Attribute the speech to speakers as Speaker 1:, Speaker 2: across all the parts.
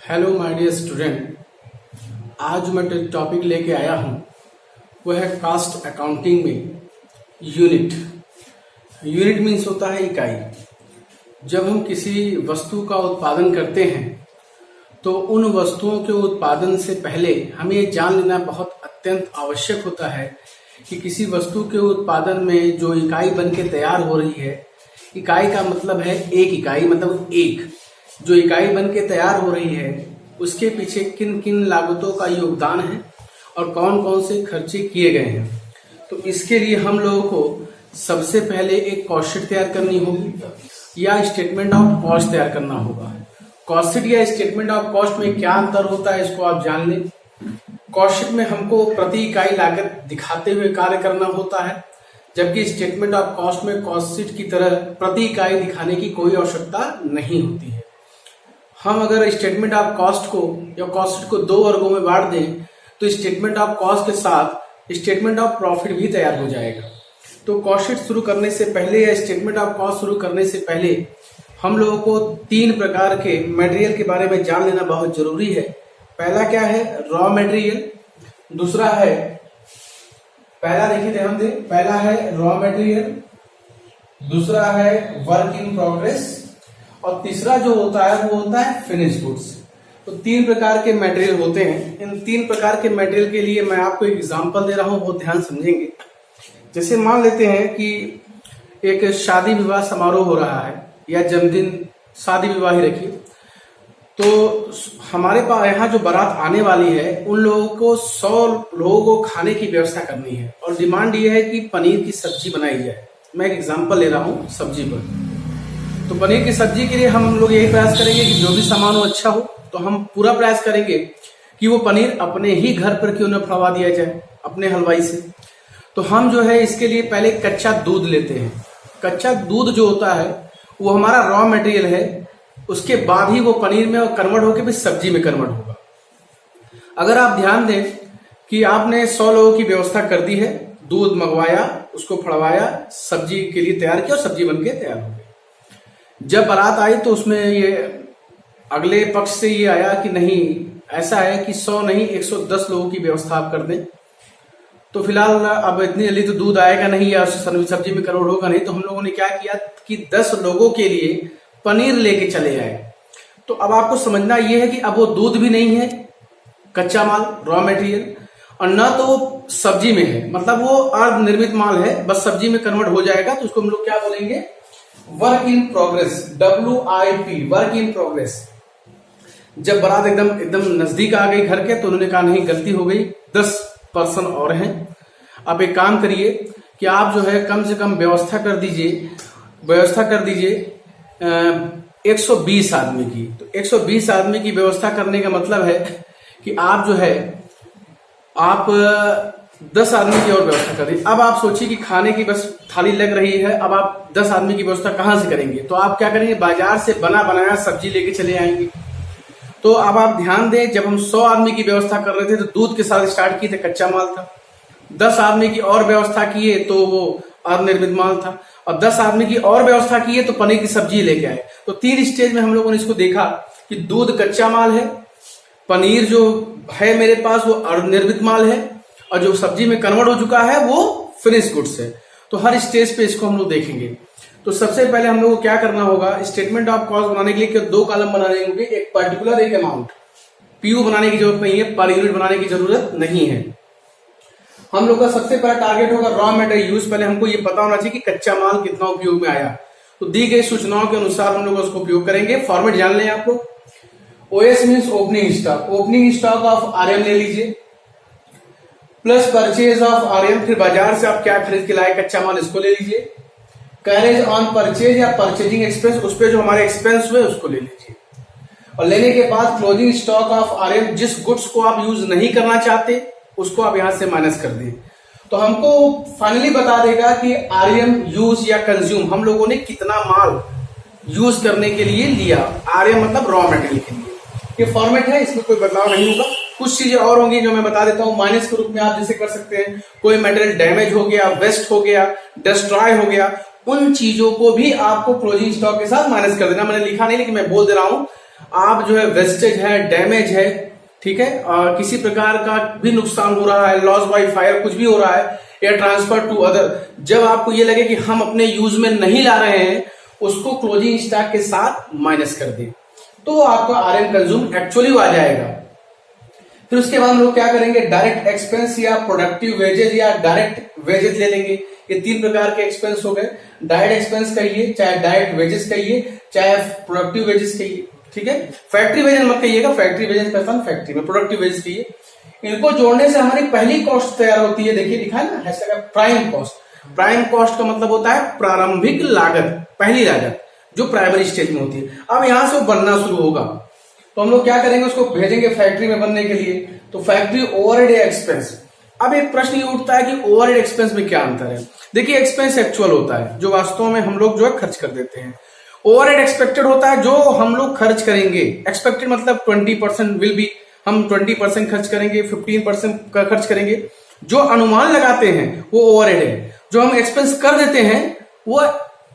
Speaker 1: Hello my dear student. आज मैं topic लेके आया हूँ वो है कास्ट अकाउंटिंग में यूनिट। यूनिट मीन्स होता है इकाई। जब हम किसी वस्तु का उत्पादन करते हैं तो उन वस्तुओं के उत्पादन से पहले हमें ये जान लेना बहुत अत्यंत आवश्यक होता है कि किसी वस्तु के उत्पादन में जो इकाई बन के तैयार हो रही है, इकाई का मतलब है एक इकाई, मतलब एक जो इकाई बन के तैयार हो रही है उसके पीछे किन किन लागतों का योगदान है और कौन कौन से खर्चे किए गए हैं। तो इसके लिए हम लोगों को सबसे पहले एक कॉस्ट शीट तैयार करनी होगी या स्टेटमेंट ऑफ कॉस्ट तैयार करना होगा। कॉस्ट शीट या स्टेटमेंट ऑफ कॉस्ट में क्या अंतर होता है इसको आप जान लें। कॉस्ट शीट में हमको प्रति इकाई लागत दिखाते हुए कार्य करना होता है, जबकि स्टेटमेंट ऑफ कॉस्ट में कॉस्ट शीट की तरह प्रति इकाई दिखाने की कोई आवश्यकता नहीं होती है। हम अगर स्टेटमेंट ऑफ कॉस्ट को या कॉस्ट शीट को दो वर्गों में बांट दें तो स्टेटमेंट ऑफ कॉस्ट के साथ स्टेटमेंट ऑफ प्रॉफिट भी तैयार हो जाएगा। तो कॉस्ट शीट शुरू करने से पहले या स्टेटमेंट ऑफ कॉस्ट शुरू करने से पहले हम लोगों को तीन प्रकार के मटेरियल के बारे में जान लेना बहुत जरूरी है। पहला क्या है? Raw material. दूसरा है, पहला देखिए ध्यान दें, पहला है रॉ मटेरियल, दूसरा है वर्क इन प्रोग्रेस और तीसरा जो होता है वो होता है फिनिश गुड्स। तो तीन प्रकार के मटेरियल होते हैं। इन तीन प्रकार के मटेरियल के लिए मैं आपको एक एग्जांपल दे रहा हूं, बहुत ध्यान समझेंगे। जैसे मान लेते हैं कि एक शादी विवाह समारोह हो रहा है या जन्मदिन, शादी विवाह ही रखिए। तो हमारे पास यहाँ जो बारात आने वाली है उन लोगों को 100 लोगों को खाने की व्यवस्था करनी है और डिमांड ये है कि पनीर की सब्जी बनाई जाए। मैं एक एग्जांपल ले रहा हूँ सब्जी पर। तो पनीर की सब्जी के लिए हम लोग यही प्रयास करेंगे कि जो भी सामान हो अच्छा हो। तो हम पूरा प्रयास करेंगे कि वो पनीर अपने ही घर पर क्यों न फड़वा दिया जाए अपने हलवाई से। तो हम जो है इसके लिए पहले कच्चा दूध लेते हैं। कच्चा दूध जो होता है वो हमारा रॉ मटेरियल है, उसके बाद ही वो पनीर में कन्वर्ट होकर भी सब्जी में कन्वर्ट होगा। अगर आप ध्यान दें कि आपने 100 लोगों की व्यवस्था कर दी है, दूध मंगवाया, उसको फड़वाया, सब्जी के लिए तैयार किया और सब्जी बनके तैयार हो गई। जब बारात आई तो उसमें ये अगले पक्ष से ये आया कि नहीं, ऐसा है कि 100 नहीं 110 लोगों की व्यवस्था आप कर दें। तो फिलहाल अब इतनी जल्दी तो दूध आएगा नहीं या सब्जी में करोड़ होगा नहीं। तो हम लोगों ने क्या किया कि 10 लोगों के लिए पनीर लेके चले आए। तो अब आपको समझना ये है कि अब वो दूध भी नहीं है, कच्चा माल रॉ मटेरियल, और न तो वो सब्जी में है, मतलब वो अर्ध निर्मित माल है, बस सब्जी में कन्वर्ट हो जाएगा। तो उसको हम लोग क्या बोलेंगे? Work in progress, WIP, work in progress. जब बारात एकदम नजदीक आ गई घर के तो उन्होंने कहा नहीं, गलती हो गई, 10 पर्सन और हैं। आप एक काम करिए कि आप जो है कम से कम व्यवस्था कर दीजिए 120 आदमी की। तो 120 आदमी की व्यवस्था करने का मतलब है कि आप जो है आप 10 आदमी की और व्यवस्था कर दी। अब आप सोचिए कि खाने की बस थाली लग रही है, अब आप 10 आदमी की व्यवस्था कहां से करेंगे? तो आप क्या करेंगे? बाजार से बना बनाया सब्जी लेके चले आएंगे। तो अब आप ध्यान दें, जब हम 100 आदमी की व्यवस्था कर रहे थे तो दूध के साथ स्टार्ट किए थे, कच्चा माल था। 10 आदमी की और व्यवस्था किए तो वो अनिर्मित माल था, और 10 आदमी की और व्यवस्था किए तो पनीर की सब्जी लेके आए। तो 3 स्टेज में हम लोगों ने इसको देखा कि दूध कच्चा माल है, पनीर जो है मेरे पास वो अनिर्मित माल है, और जो सब्जी में कन्वर्ट हो चुका है वो फिनिश गुड्स है। तो हर स्टेज पे इसको हम लोग देखेंगे। तो सबसे पहले हम लोग को क्या करना होगा? स्टेटमेंट ऑफ कॉस्ट बनाने के लिए 2 कॉलम बनाने होंगे, एक पर्टिकुलर एक अमाउंट। PU बनाने की जरूरत नहीं है, पर यूनिट बनाने की जरूरत नहीं है। हम लोग का सबसे पहला टारगेट होगा रॉ मटेरियल यूज। पहले हमको ये पता होना चाहिए कि कच्चा माल कितना उपयोग में आया। तो दी गई सूचनाओं के अनुसार हम लोग उसको उपयोग करेंगे। फॉर्मेट जान लें आप लोग। OS means opening stock, opening stock of RM ले लीजिए, प्लस परचेज ऑफ RM, फिर बाजार से आप क्या खरीद के लाए कच्चा माल, इसको ले लीजिए। कैरेज ऑन परचेज या परचेजिंग एक्सपेंस, उस पर जो हमारे एक्सपेंस हुए उसको ले लीजिए। और लेने के बाद क्लोजिंग स्टॉक ऑफ RM, जिस गुड्स को आप यूज नहीं करना चाहते उसको आप यहां से माइनस कर दें। तो हमको फाइनली बता देगा कि RM यूज या कंज्यूम हम लोगों ने कितना माल यूज करने के लिए लिया। RM मतलब रॉ मटेरियल के लिए। ये फॉर्मेट है, इसमें कोई बदलाव नहीं होगा। कुछ चीजें और होंगी जो मैं बता देता हूं। माइनस के रूप में आप जैसे कर सकते हैं, कोई मटेरियल डैमेज हो गया, वेस्ट हो गया, डिस्ट्रॉय हो गया, उन चीजों को भी आपको क्लोजिंग स्टॉक के साथ माइनस कर देना। मैंने लिखा नहीं लेकिन मैं बोल दे रहा हूं। आप जो है वेस्टेज है, डैमेज है, ठीक है, किसी प्रकार का भी नुकसान हो रहा है, लॉस बाय फायर कुछ भी हो रहा है, या ट्रांसफर टू अदर, जब आपको ये लगे कि हम अपने यूज में नहीं ला रहे हैं, उसको क्लोजिंग स्टॉक के साथ माइनस कर दें, तो आपका आरएम कंज्यूम एक्चुअली आ जाएगा। फिर उसके बाद हम लोग क्या करेंगे, डायरेक्ट एक्सपेंस या प्रोडक्टिव वेजेज या डायरेक्ट वेजेज ले लेंगे। ये तीन प्रकार के एक्सपेंस हो गए, डायरेक्ट एक्सपेंस कहिए, चाहे डायरेक्ट वेजेस कहिए, चाहे प्रोडक्टिव वेजेस कहिए, ठीक है। फैक्ट्री वेजेस मत कहिएगा, फैक्ट्री वेजेस करता है फैक्ट्री में, प्रोडक्टिव वेजेस कहिए। इनको जोड़ने से हमारी पहली कॉस्ट तैयार होती है, देखिए लिखा है ना, प्राइम कॉस्ट। प्राइम कॉस्ट का मतलब होता है प्रारंभिक लागत, पहली लागत जो प्राइमरी स्टेज में होती है। अब यहां से वो बनना शुरू होगा, तो हम लोग क्या करेंगे, उसको भेजेंगे फैक्ट्री में बनने के लिए, तो फैक्ट्री ओवरहेड एक्सपेंस। अब एक प्रश्न ये उठता है कि ओवरहेड एक्सपेंस में क्या अंतर है। देखिए, एक्सपेंस एक्चुअल होता है, जो वास्तव में हम लोग जो है खर्च कर देते हैं। ओवरहेड एक्सपेक्टेड होता है, जो हम लोग खर्च करेंगे। एक्सपेक्टेड मतलब 20% विल बी, हम 20% खर्च करेंगे, 15% का खर्च करेंगे। जो अनुमान लगाते हैं वो ओवरहेड है, जो हम एक्सपेंस कर देते हैं वो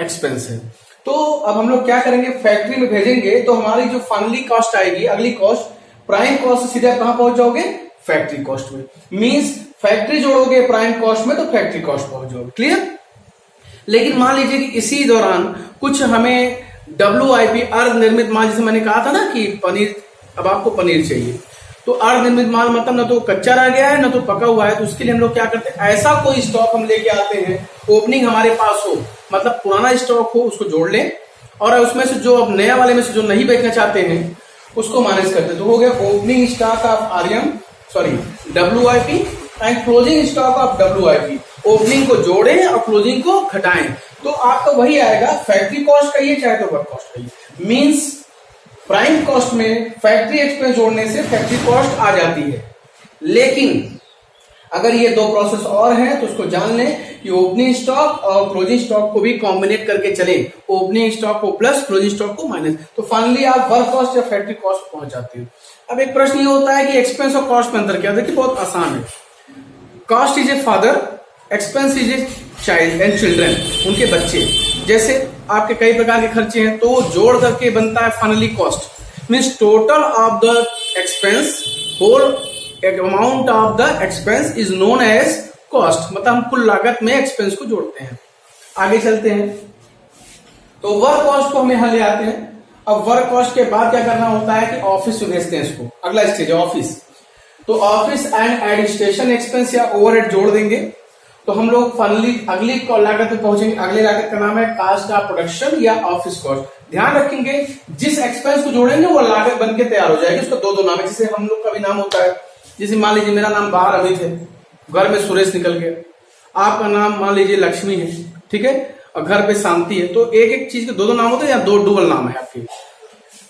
Speaker 1: एक्सपेंस है। तो अब हम लोग क्या करेंगे, फैक्ट्री में भेजेंगे, तो हमारी जो फाइनली कॉस्ट आएगी, अगली कॉस्ट, प्राइम कॉस्ट से सीधे कहां पहुंच जाओगे, फैक्ट्री कॉस्ट में। मींस फैक्ट्री जोड़ोगे प्राइम कॉस्ट में तो फैक्ट्री कॉस्ट पहुंच जाओगे। क्लियर। लेकिन मान लीजिए कि इसी दौरान कुछ हमें WIP, अर्ध निर्मित माल, जैसे मैंने कहा था ना कि पनीर, अब आपको पनीर चाहिए, तो अर्ध निर्मित माल मतलब ना तो कच्चा रह गया है ना तो पका हुआ है, तो उसके लिए हम लोग क्या करते हैं, ऐसा कोई स्टॉक हम लेके आते हैं, ओपनिंग हमारे पास हो, मतलब पुराना स्टॉक हो, उसको जोड़ लें, और उसमें से जो अब नया वाले में से जो नहीं बेचना चाहते हैं उसको माइनस करते, तो हो गया opening stock of WIP and closing stock of WIP। Opening को जोड़ें और क्लोजिंग को घटाएं, तो आपका वही आएगा, फैक्ट्री कॉस्ट कहिए चाहे तो वर्क कॉस्ट कहिए। मींस प्राइम कॉस्ट में फैक्ट्री एक्सपेंस जोड़ने से फैक्ट्री कॉस्ट आ जाती है। लेकिन अगर ये दो प्रोसेस और हैं तो उसको जान लें कि ओपनिंग स्टॉक और क्लोजिंग स्टॉक को भी कॉम्बिनेट करके चले, ओपनिंग स्टॉक को प्लस, क्लोजिंग स्टॉक को माइनस, तो फाइनली आप वर्क कॉस्ट या फैक्ट्री कॉस्ट पहुंच जाते हैं। अब एक प्रश्न ये होता है कि एक्सपेंस और कॉस्ट में अंतर क्या है। देखिए, बहुत आसान है। Cost is a father, expense is a child and children, उनके बच्चे। जैसे आपके कई प्रकार के खर्चे हैं, तो जोड़ करके बनता है finally cost. Means total of the expense, whole amount of the expense is known as cost, मतलब हम कुल लागत में एक्सपेंस को जोड़ते हैं। आगे चलते हैं, तो वर्क कॉस्ट को हम यहां ले आते हैं। अब वर्क कॉस्ट के बाद क्या करना होता है कि ऑफिस में भेजते हैं इसको, अगला स्टेज है ऑफिस। तो ऑफिस एंड एडमिनिस्ट्रेशन एक्सपेंस या ओवरहेड जोड़ देंगे, तो हम लोग फाइनली अगली लागत पे पहुंचेंगे। अगली लागत का नाम है कास्ट ऑफ प्रोडक्शन या ऑफिस कॉस्ट। ध्यान रखेंगे, जिस एक्सपेंस को जोड़ेंगे वो लागत बन के तैयार हो जाएगी। उसका दो नाम है, जैसे हम लोग का भी नाम होता है, जैसे मान लीजिए मेरा नाम बाहर अमित है, घर में सुरेश निकल गया, आपका नाम मान लीजिए लक्ष्मी है, ठीक है, और घर पे शांति है, तो एक एक चीज के दो नाम होते हैं या दो डुअल नाम है आपके।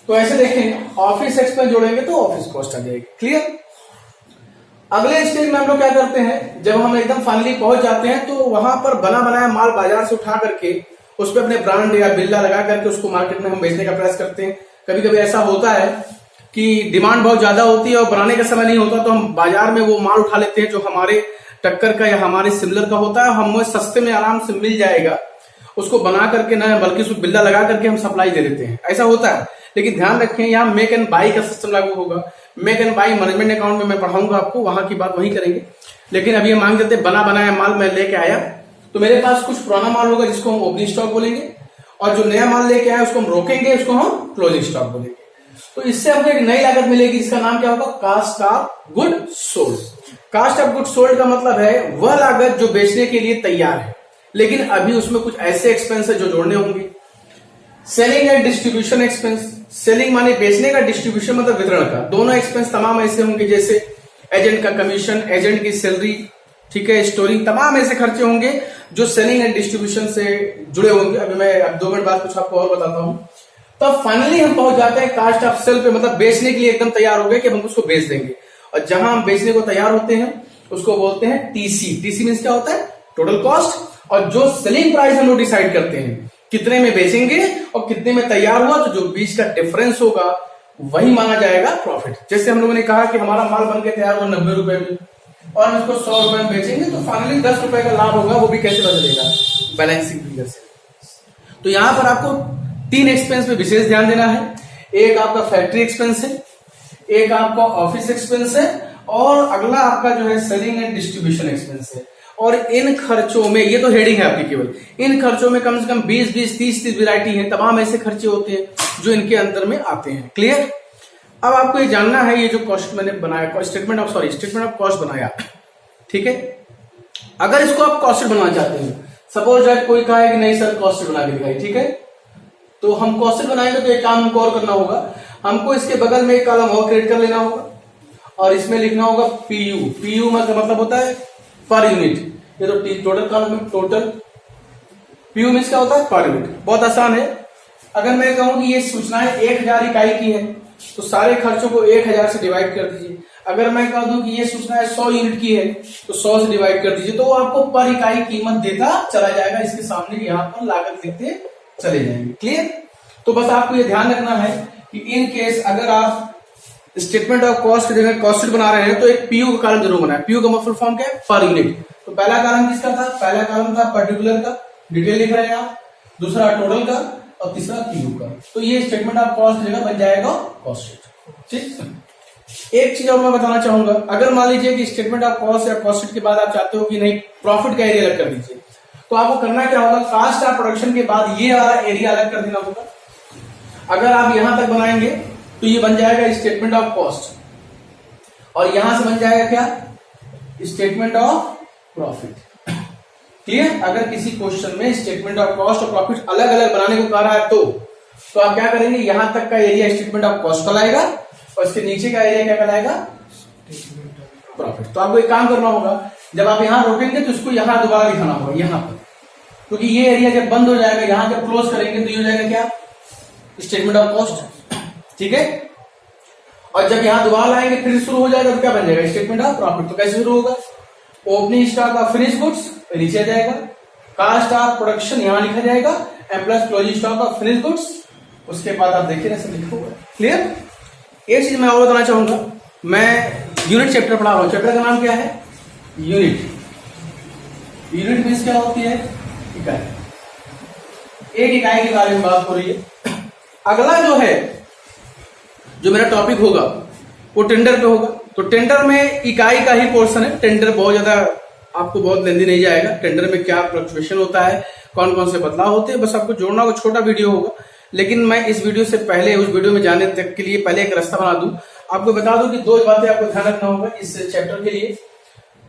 Speaker 1: तो ऐसे देखें, ऑफिस एक्सपेंस जोड़ेंगे तो ऑफिस कॉस्ट आ जाएगी। क्लियर। अगले स्टेज में हम लोग क्या करते हैं, जब हम एकदम फाइनली पहुंच जाते हैं तो वहां पर बना बनाया माल बाजार से उठा करके उस पर अपने ब्रांड या बिल्ला लगा करके उसको मार्केट में हम बेचने का प्रयास करते हैं। कभी कभी ऐसा होता है कि डिमांड बहुत ज्यादा होती है और बनाने का समय नहीं होता, तो हम बाजार में वो माल उठा लेते हैं जो हमारे टक्कर का या हमारे सिमिलर का होता है, हमें सस्ते में आराम से मिल जाएगा, उसको बना करके ना, बल्कि उसको बिल्ला लगा करके हम सप्लाई दे देते हैं। ऐसा होता है। लेकिन ध्यान रखें, यहाँ मेक एंड बाई का सिस्टम लागू होगा। Make and by management account में मैं पढ़ाऊंगा आपको, वहां की बात वहीं करेंगे। लेकिन अभी हम मान लेते हैं बना बनाया माल मैं लेके आया, तो मेरे पास कुछ पुराना माल होगा जिसको हम ओपनिंग स्टॉक बोलेंगे, और जो नया माल लेके आया उसको हम रोकेंगे, उसको हम क्लोजिंग स्टॉक बोलेंगे। तो इससे हमको एक नई लागत मिलेगी जिसका नाम क्या होगा, cost of good sold. Cost of good sold का मतलब है वह लागत जो बेचने के लिए तैयार है, लेकिन अभी उसमें कुछ ऐसे एक्सपेंस है जो जोड़ने होंगे। Selling and distribution expense, selling माने बेचने का, डिस्ट्रीब्यूशन मतलब वितरण का। दोनों एक्सपेंस तमाम ऐसे होंगे जैसे एजेंट का कमीशन, एजेंट की सैलरी, ठीक है, स्टोरिंग, तमाम ऐसे खर्चे होंगे जो सेलिंग एंड डिस्ट्रीब्यूशन से जुड़े होंगे। अभी मैं अब 2 मिनट बाद कुछ आपको और बताता हूं। तब फाइनली हम पहुंच जाते हैं कास्ट ऑफ सेल पे, मतलब बेचने के लिए एकदम तैयार हो गए कि हम उसको बेच देंगे। और जहां हम बेचने को तैयार होते हैं उसको बोलते हैं टीसी। टीसी मींस क्या होता है, टोटल कॉस्ट। और जो सेलिंग प्राइस हम लोग डिसाइड करते हैं कितने में बेचेंगे और कितने में तैयार हुआ, तो जो बीच का डिफरेंस होगा वही माना जाएगा प्रॉफिट। जैसे हम लोगों ने कहा कि हमारा माल बन के तैयार हुआ 90 रुपए में और हम इसको 100 रुपए में बेचेंगे, तो फाइनली 10 रुपए का लाभ होगा। वो भी कैसे बदलेगा, बैलेंसिंग फिगर से। तो यहां पर आपको 3 एक्सपेंस पे विशेष ध्यान देना है। एक आपका फैक्ट्री एक्सपेंस है, एक आपका ऑफिस एक्सपेंस है, और अगला आपका जो है सेलिंग एंड डिस्ट्रीब्यूशन एक्सपेंस है। और इन खर्चों में, ये तो हेडिंग है आपकी केवल, इन खर्चों में कम से कम 20 30 वैरायटी है, तमाम ऐसे खर्चे होते हैं जो इनके अंदर में आते हैं। क्लियर? अब आपको ये जानना है, ये जो कॉस्ट मैंने बनाया, स्टेटमेंट ऑफ कॉस्ट बनाया, ठीक है, अगर इसको आप कॉस्ट बनाना चाहते हैं, सपोज दैट कोई कहा है कि नहीं सर कॉस्ट बना के दिखाई, ठीक है, तो हम कॉस्ट बनाएंगे तो एक काम हमको और करना होगा, हमको इसके बगल में एक कॉलम और क्रिएट कर लेना होगा और इसमें लिखना होगा पीयू। पीयू मतलब होता है पर यूनिट, ये तो टोटल कॉलम में, टोटल पीयू मीन्स क्या होता है? Per unit. बहुत आसान है। अगर मैं कहूं कि ये सूचनाएं 1000 इकाई की है तो सारे खर्चों को 1000 से डिवाइड कर दीजिए। अगर मैं कह दूं कि ये सूचनाएं 100 यूनिट की है तो 100 से डिवाइड कर दीजिए, तो वो आपको पर इकाई कीमत देता चला जाएगा। इसके सामने यहाँ पर लागत लिखते चले जाएंगे। क्लियर? तो बस आपको ये ध्यान रखना है कि इन केस अगर आप स्टेटमेंट ऑफ कॉस्ट की जगह कॉस्ट शीट बना रहे हैं तो एक पीयू का कॉलम जरूर बनाए। पीयू का फुल फॉर्म क्या है? Per unit. तो पहला कॉलम किसका था? पहला कॉलम था पर्टिकुलर का, डिटेल लिख रहे हैं आप, दूसरा टोटल का, और तीसरा पीयू का। तो ये स्टेटमेंट ऑफ कॉस्ट की जगह बन जाएगा कॉस्ट शीट। ठीक। एक चीज और मैं बताना चाहूंगा, अगर मान लीजिए कि स्टेटमेंट ऑफ कॉस्ट या कॉस्ट शीट के बाद आप चाहते हो कि नहीं प्रॉफिट का एरिया अलग कर दीजिए, तो आपको करना क्या होगा, कास्ट ऑफ प्रोडक्शन के बाद ये वाला एरिया अलग कर देना होगा। अगर आप यहां तक बनाएंगे तो ये बन जाएगा स्टेटमेंट ऑफ कॉस्ट, और यहां से बन जाएगा क्या? Statement of profit. क्लियर? अगर किसी क्वेश्चन में स्टेटमेंट ऑफ कॉस्ट और प्रॉफिट अलग अलग बनाने को कह रहा है तो आप क्या करेंगे, यहां तक का एरिया स्टेटमेंट ऑफ कॉस्ट कहलाएगा और इसके नीचे का एरिया क्या कहलाएगा? प्रॉफिट। तो आपको एक काम करना होगा, जब आप यहां रोकेंगे तो इसको यहां दोबारा लिखाना होगा, यहां पर, क्योंकि ये एरिया जब बंद हो जाएगा, यहां जब क्लोज करेंगे तो ये हो जाएगा क्या? Statement of cost. ठीक है? और जब यहां दोबारा लाएंगे फिर शुरू हो जाएगा तो क्या बन जाएगा? Statement of profit. तो कैसे शुरू होगा? Opening stock of finish goods नीचे आ जाएगा, कास्ट ऑफ प्रोडक्शन यहां लिखा जाएगा, M plus closing stock of finish goods, उसके बाद आप देखिए ऐसे लिखा हुआ है। क्लियर? एक चीज मैं और बताना चाहूंगा, मैं यूनिट चैप्टर पढ़ा रहा हूं। चैप्टर का नाम क्या है? यूनिट। यूनिट मीन्स क्या होती है? इकाई। एक इकाई के बारे में बात हो रही है। अगला जो है, जो मेरा टॉपिक होगा वो टेंडर पे होगा। तो टेंडर में इकाई का ही पोर्शन है। टेंडर बहुत ज्यादा आपको बहुत लेंदी नहीं जाएगा। टेंडर में क्या फ्लक्चुएशन होता है, कौन कौन से बदलाव होते हैं, बस आपको जोड़ना होगा। छोटा वीडियो होगा, लेकिन मैं इस वीडियो से पहले उस वीडियो में जाने तक के लिए पहले एक रास्ता बना दूं। आपको बता दूं कि दो बातें आपको ध्यान रखना होगा इस चैप्टर के लिए।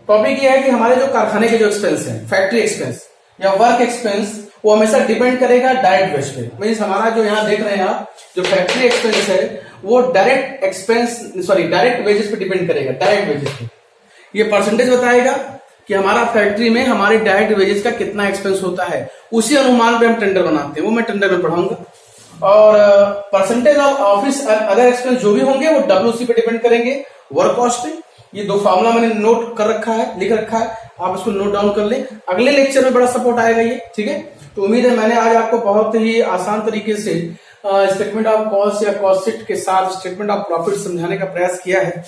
Speaker 1: टॉपिक ये है कि हमारे जो कारखाने के जो एक्सपेंस है, फैक्ट्री एक्सपेंस या वर्क एक्सपेंस, वो हमेशा डिपेंड करेगा डायरेक्ट वेज पे। मीन्स हमारा जो यहाँ देख रहे हैं आप, जो फैक्ट्री एक्सपेंस है वो डायरेक्ट वेजेस पे डिपेंड करेगा, डायरेक्ट वेजेस पे। ये परसेंटेज बताएगा कि हमारा फैक्ट्री में हमारे डायरेक्ट वेजेस का कितना एक्सपेंस होता है। उसी अनुमान पे हम टेंडर बनाते हैं, वो मैं टेंडर में पढ़ाऊंगा। और percentage of office other expense जो भी होंगे वो डब्ल्यूसी पे डिपेंड करेंगे, वर्क कॉस्ट पे। ये दो फॉर्मूला मैंने नोट कर रखा है, लिख रखा है, आप इसको नोट डाउन कर ले। अगले लेक्चर में बड़ा सपोर्ट आएगा ये। ठीक है? तो उम्मीद है मैंने आज आपको बहुत ही आसान तरीके से स्टेटमेंट ऑफ कॉस्ट या कॉस्ट शीट के साथ स्टेटमेंट ऑफ प्रॉफिट समझाने का प्रयास किया है।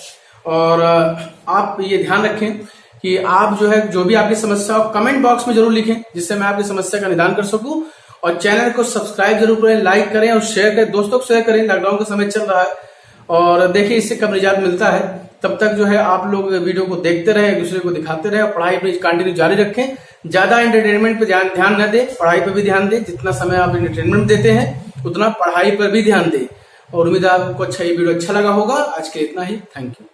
Speaker 1: और आप ये ध्यान रखें कि आप जो है, जो भी आपकी समस्या हो कमेंट बॉक्स में जरूर लिखें, जिससे मैं आपकी समस्या का निदान कर सकूं। और चैनल को सब्सक्राइब जरूर करें, लाइक करें और शेयर करें, दोस्तों को शेयर करें। लॉकडाउन का समय चल रहा है और देखिए इससे कब निजात मिलता है। तब तक जो है आप लोग वीडियो को देखते रहे, एक दूसरे को दिखाते रहे और पढ़ाई अपनी कंटिन्यू जारी रखें। ज्यादा एंटरटेनमेंट पे ध्यान न दें, पढ़ाई पे भी ध्यान दें। जितना समय आप एंटरटेनमेंट देते हैं उतना पढ़ाई पर भी ध्यान दें। और उम्मीद है आपको ये वीडियो अच्छा लगा होगा। आज के इतना ही। Thank you.